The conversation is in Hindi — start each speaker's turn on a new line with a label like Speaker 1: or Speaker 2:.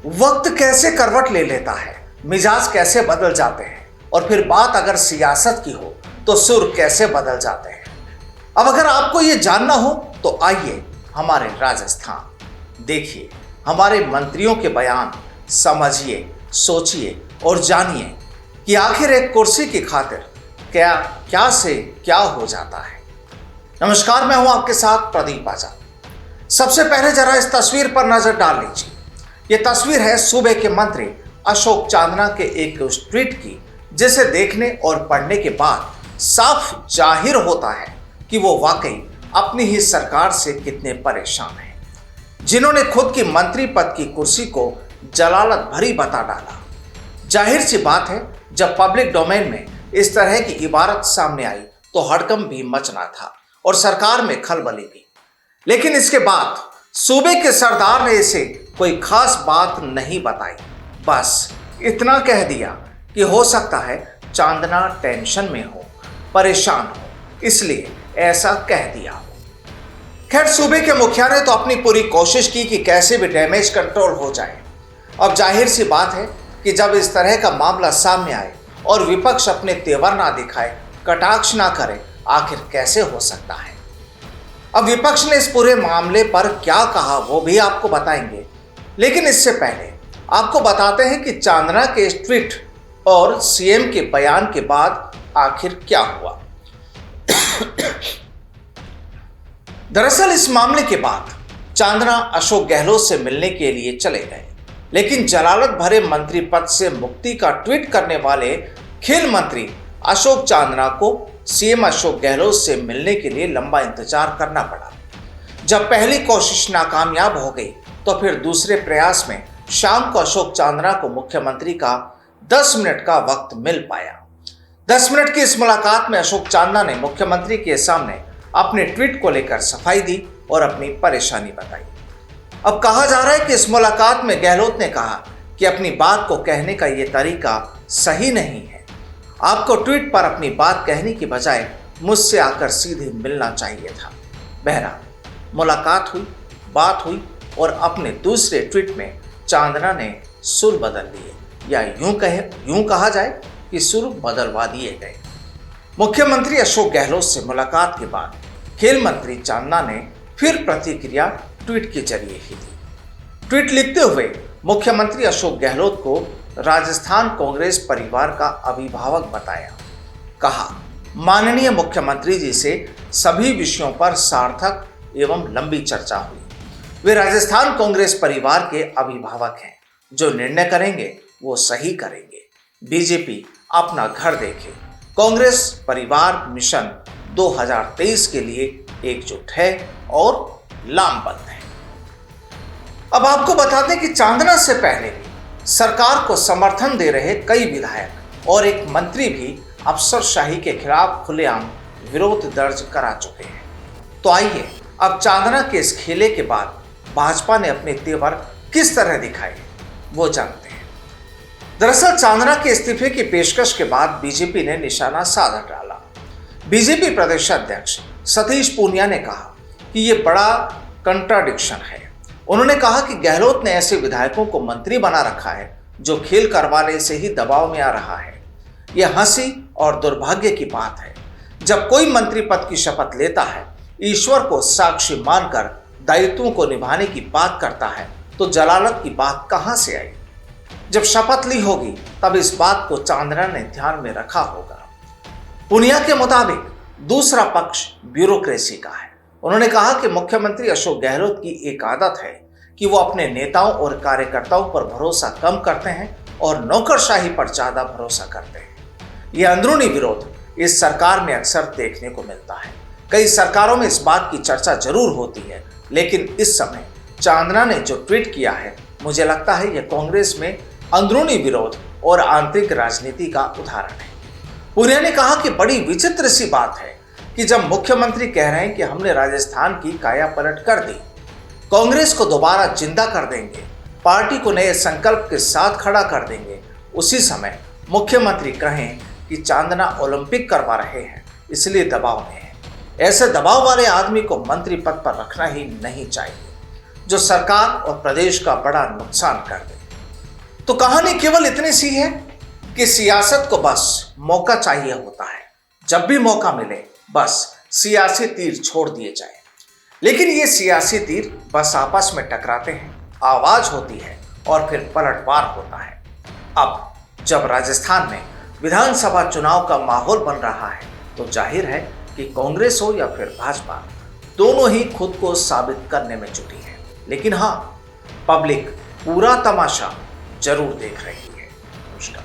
Speaker 1: वक्त कैसे करवट ले लेता है, मिजाज कैसे बदल जाते हैं, और फिर बात अगर सियासत की हो तो सुर कैसे बदल जाते हैं। अब अगर आपको ये जानना हो तो आइए हमारे राजस्थान देखिए, हमारे मंत्रियों के बयान समझिए, सोचिए और जानिए कि आखिर एक कुर्सी की खातिर क्या क्या से क्या हो जाता है। नमस्कार, मैं हूं आपके साथ प्रदीप आजाद। सबसे पहले जरा इस तस्वीर पर नजर डाल लीजिए। ये तस्वीर है सूबे के मंत्री अशोक चांदना के एक उस ट्वीट की, जिसे देखने और पढ़ने के बाद साफ जाहिर होता है कि वो वाकई अपनी ही सरकार से कितने परेशान हैं, जिन्होंने खुद की मंत्री पद की कुर्सी को जलालत भरी बता डाला। जाहिर सी बात है, जब पब्लिक डोमेन में इस तरह की इबारत सामने आई तो हड़कंप भी मचना था और सरकार में खलबली भी। लेकिन इसके बाद सूबे के सरदार ने इसे कोई खास बात नहीं बताई, बस इतना कह दिया कि हो सकता है चांदना टेंशन में हो, परेशान हो, इसलिए ऐसा कह दिया हो। खैर, सूबे के मुखिया ने तो अपनी पूरी कोशिश की कि कैसे भी डैमेज कंट्रोल हो जाए। अब जाहिर सी बात है कि जब इस तरह का मामला सामने आए और विपक्ष अपने तेवर ना दिखाए, कटाक्ष ना करे, आखिर कैसे हो सकता है। अब विपक्ष ने इस पूरे मामले पर क्या कहा वो भी आपको बताएंगे, लेकिन इससे पहले आपको बताते हैं कि चांदना के इस ट्वीट और सीएम के बयान के बाद आखिर क्या हुआ। दरअसल इस मामले के बाद चांदना अशोक गहलोत से मिलने के लिए चले गए, लेकिन जलालत भरे मंत्री पद से मुक्ति का ट्वीट करने वाले खेल मंत्री अशोक चांदना को सीएम अशोक गहलोत से मिलने के लिए लंबा इंतजार करना पड़ा। जब पहली कोशिश नाकामयाब हो गई तो फिर दूसरे प्रयास में शाम को अशोक चांदना को मुख्यमंत्री का 10 मिनट का वक्त मिल पाया। 10 मिनट की इस मुलाकात में अशोक चांदना ने मुख्यमंत्री के सामने अपने ट्वीट को लेकर सफाई दी और अपनी परेशानी बताई। अब कहा जा रहा है कि इस मुलाकात में गहलोत ने कहा कि अपनी बात को कहने का यह तरीका सही नहीं है, आपको ट्वीट पर अपनी बात कहने की बजाय मुझसे आकर सीधे मिलना चाहिए था। बहरहाल मुलाकात हुई, बात हुई और अपने दूसरे ट्वीट में चांदना ने सुर बदल लिए, या यूं कहा जाए कि सुर बदलवा दिए गए। मुख्यमंत्री अशोक गहलोत से मुलाकात के बाद खेल मंत्री चांदना ने फिर प्रतिक्रिया ट्वीट के जरिए ही दी। ट्वीट लिखते हुए मुख्यमंत्री अशोक गहलोत को राजस्थान कांग्रेस परिवार का अभिभावक बताया। कहा, माननीय मुख्यमंत्री जी से सभी विषयों पर सार्थक एवं लंबी चर्चा हुई। वे राजस्थान कांग्रेस परिवार के अभिभावक हैं, जो निर्णय करेंगे वो सही करेंगे। बीजेपी अपना घर देखे, कांग्रेस परिवार मिशन 2023 के लिए एकजुट है और लामबंद है। अब आपको बता दें कि चांदना से पहले भी सरकार को समर्थन दे रहे कई विधायक और एक मंत्री भी अफसरशाही के खिलाफ खुलेआम विरोध दर्ज करा चुके हैं। तो आइए अब चांदना के इस खेले के बाद भाजपा ने अपने तेवर किस तरह दिखाए वो जानते हैं। दरअसल चांदना के इस्तीफे की पेशकश के बाद बीजेपी ने निशाना साधा डाला। बीजेपी प्रदेश अध्यक्ष सतीश पूनिया ने कहा कि ये बड़ा कंट्राडिक्शन है। उन्होंने कहा कि गहलोत ने ऐसे विधायकों को मंत्री बना रखा है जो खेल करवाने से ही दबाव में आ रहा है। यह हंसी और दुर्भाग्य की बात है। जब कोई मंत्री पद की शपथ लेता है, ईश्वर को साक्षी मानकर दायित्वों को निभाने की बात करता है, तो जलालत की बात कहां से आई। जब शपथ ली होगी तब इस बात को चांदना ने ध्यान में रखा होगा। पुनिया के मुताबिक दूसरा पक्ष ब्यूरोक्रेसी का है। उन्होंने कहा कि मुख्यमंत्री अशोक गहलोत की एक आदत है कि वो अपने नेताओं और कार्यकर्ताओं पर भरोसा कम करते हैं और नौकरशाही पर ज्यादा भरोसा करते हैं। यह अंदरूनी विरोध इस सरकार में अक्सर देखने को मिलता है। कई सरकारों में इस बात की चर्चा जरूर होती है, लेकिन इस समय चांदना ने जो ट्वीट किया है, मुझे लगता है यह कांग्रेस में अंदरूनी विरोध और आंतरिक राजनीति का उदाहरण है। पुनिया ने कहा कि बड़ी विचित्र सी बात है कि जब मुख्यमंत्री कह रहे हैं कि हमने राजस्थान की काया पलट कर दी, कांग्रेस को दोबारा जिंदा कर देंगे, पार्टी को नए संकल्प के साथ खड़ा कर देंगे, उसी समय मुख्यमंत्री कहें कि चांदना ओलंपिक करवा रहे हैं इसलिए दबाव में है। ऐसे दबाव वाले आदमी को मंत्री पद पर रखना ही नहीं चाहिए, जो सरकार और प्रदेश का बड़ा नुकसान कर दे। तो कहानी केवल इतनी सी है कि सियासत को बस मौका चाहिए होता है, जब भी मौका मिले बस सियासी तीर छोड़ दिए जाए। लेकिन ये सियासी तीर बस आपस में टकराते हैं, आवाज होती है और फिर पलटवार होता है। अब जब राजस्थान में विधानसभा चुनाव का माहौल बन रहा है तो जाहिर है कि कांग्रेस हो या फिर भाजपा, दोनों ही खुद को साबित करने में जुटी है। लेकिन हाँ, पब्लिक पूरा तमाशा जरूर देख रही है। नमस्कार।